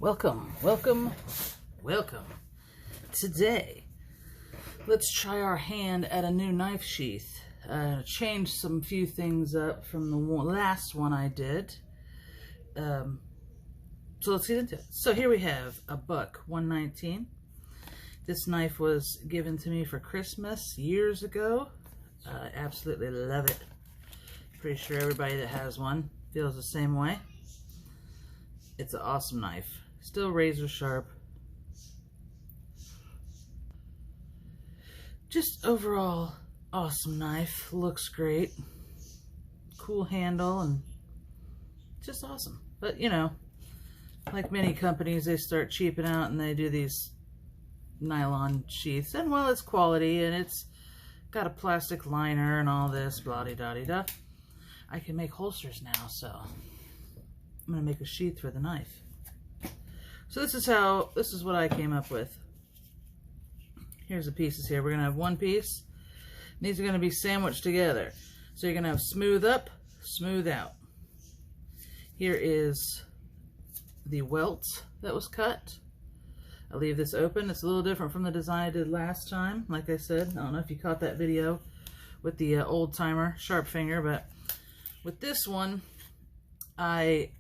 Welcome, welcome, welcome. Today, let's try our hand at a new knife sheath. Changed some few things up from the last one I did. So let's get into it. So here we have a buck 119. This knife was given to me for Christmas years ago. I absolutely love it. Pretty sure everybody that has one feels the same way. It's an awesome knife. Still razor sharp. Just overall awesome knife. Looks great. Cool handle and just awesome. But you know, like many companies, they start cheaping out and they do these nylon sheaths. And well, it's quality and it's got a plastic liner and all this blah-de-da-de-da. I can make holsters now, so I'm gonna make a sheath for the knife. So this is what I came up with. Here's the pieces here. We're gonna have one piece. These are gonna be sandwiched together. So you're gonna have smooth up, smooth out. Here is the welt that was cut. I leave this open. It's a little different from the design I did last time. Like I said, I don't know if you caught that video with the old timer sharp finger, but with this one, I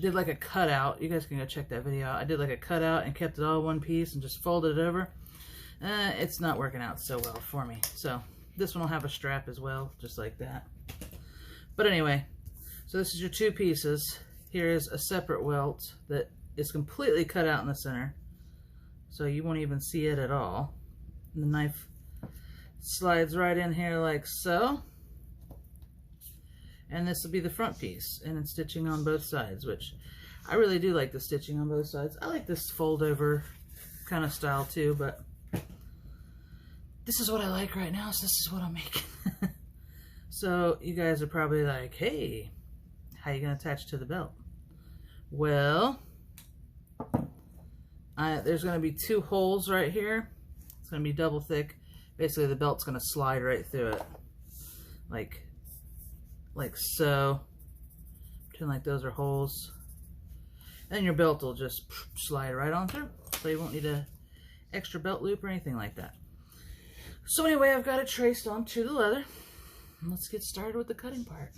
did like a cutout. You guys can go check that video out. I did like a cutout and kept it all one piece and just folded it over. It's not working out so well for me. So this one will have a strap as well, just like that. But anyway, so this is your two pieces. Here is a separate welt that is completely cut out in the center, so you won't even see it at all. And the knife slides right in here like so. And this will be the front piece, and it's stitching on both sides, which I really do like the stitching on both sides. I like this fold over kind of style too, but this is what I like right now, so this is what I'm making. So you guys are probably like, hey, how are you gonna attach to the belt? Well, there's gonna be two holes right here. It's gonna be double thick. Basically the belt's gonna slide right through it. Like so. Pretend like those are holes. And your belt will just slide right on through. So you won't need an extra belt loop or anything like that. So anyway, I've got it traced onto the leather. Let's get started with the cutting part.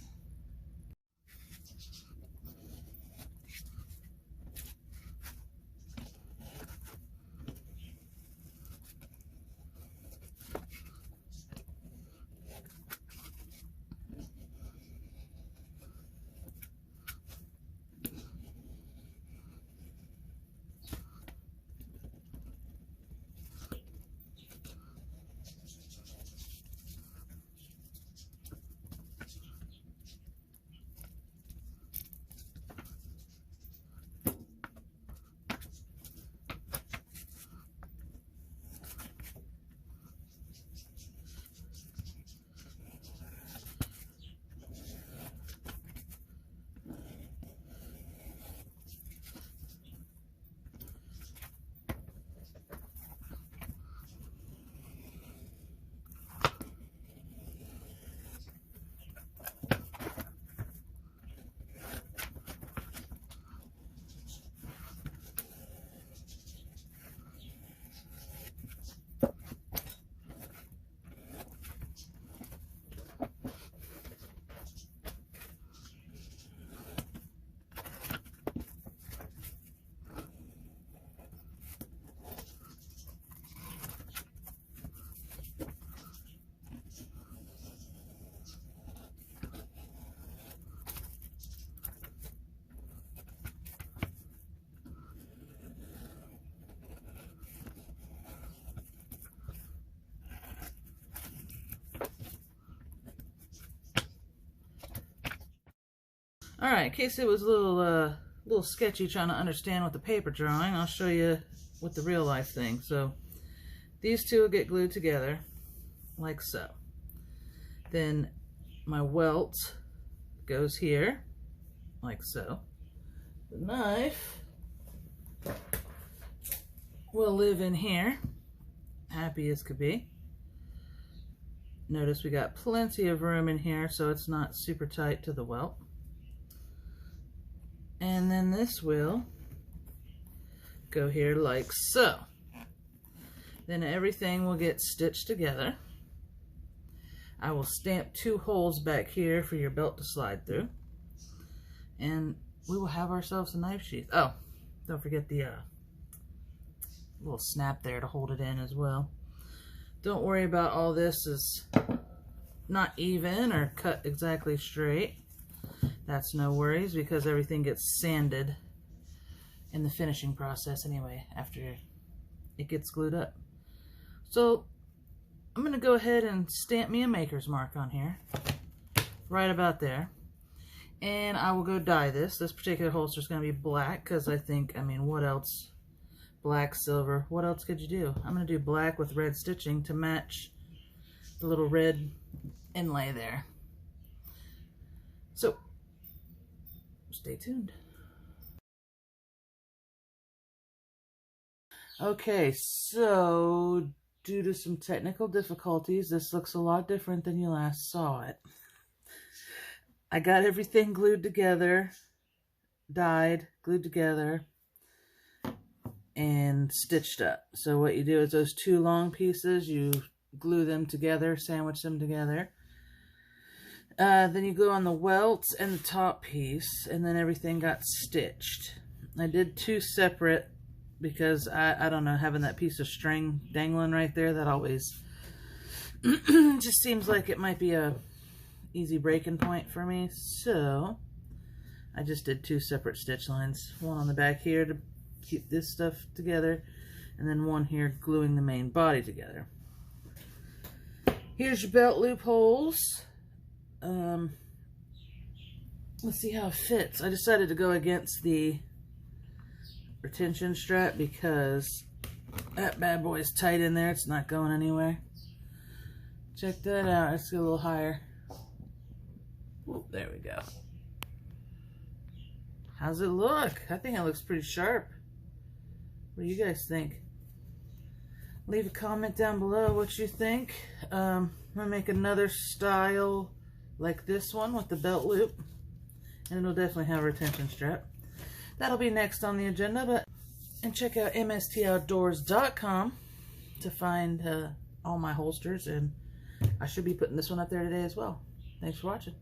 Alright, in case it was a little sketchy trying to understand with the paper drawing, I'll show you with the real life thing. So these two will get glued together like so. Then my welt goes here like so. The knife will live in here, happy as could be. Notice we got plenty of room in here, so it's not super tight to the welt. And then this will go here like so. Then everything will get stitched together. I will stamp 2 holes back here for your belt to slide through. And we will have ourselves a knife sheath. Oh, don't forget the little snap there to hold it in as well. Don't worry about all this is not even or cut exactly straight. That's no worries because everything gets sanded in the finishing process anyway after it gets glued up. So I'm going to go ahead and stamp me a maker's mark on here, right about there. And I will go dye this. This particular holster is going to be black because I think, I mean, what else? Black, silver, what else could you do? I'm going to do black with red stitching to match the little red inlay there. So, stay tuned. Okay, so due to some technical difficulties, this looks a lot different than you last saw it. I got everything glued together, dyed, glued together, and stitched up. So what you do is those 2 long pieces, you glue them together, sandwich them together. Then you glue on the welts and the top piece, and then everything got stitched. I did 2 separate because I don't know, having that piece of string dangling right there, that always just seems like it might be a easy breaking point for me. So I just did 2 separate stitch lines, one on the back here to keep this stuff together, and then one here gluing the main body together. Here's your belt loopholes. Let's see how it fits. I decided to go against the retention strap because that bad boy is tight in there. It's not going anywhere. Check that out. Let's go a little higher. Ooh, there we go. How's it look? I think it looks pretty sharp. What do you guys think? Leave a comment down below what you think. I'm going to make another style like this one with the belt loop. And it'll definitely have a retention strap. That'll be next on the agenda. And check out mstoutdoors.com to find all my holsters. And I should be putting this one up there today as well. Thanks for watching.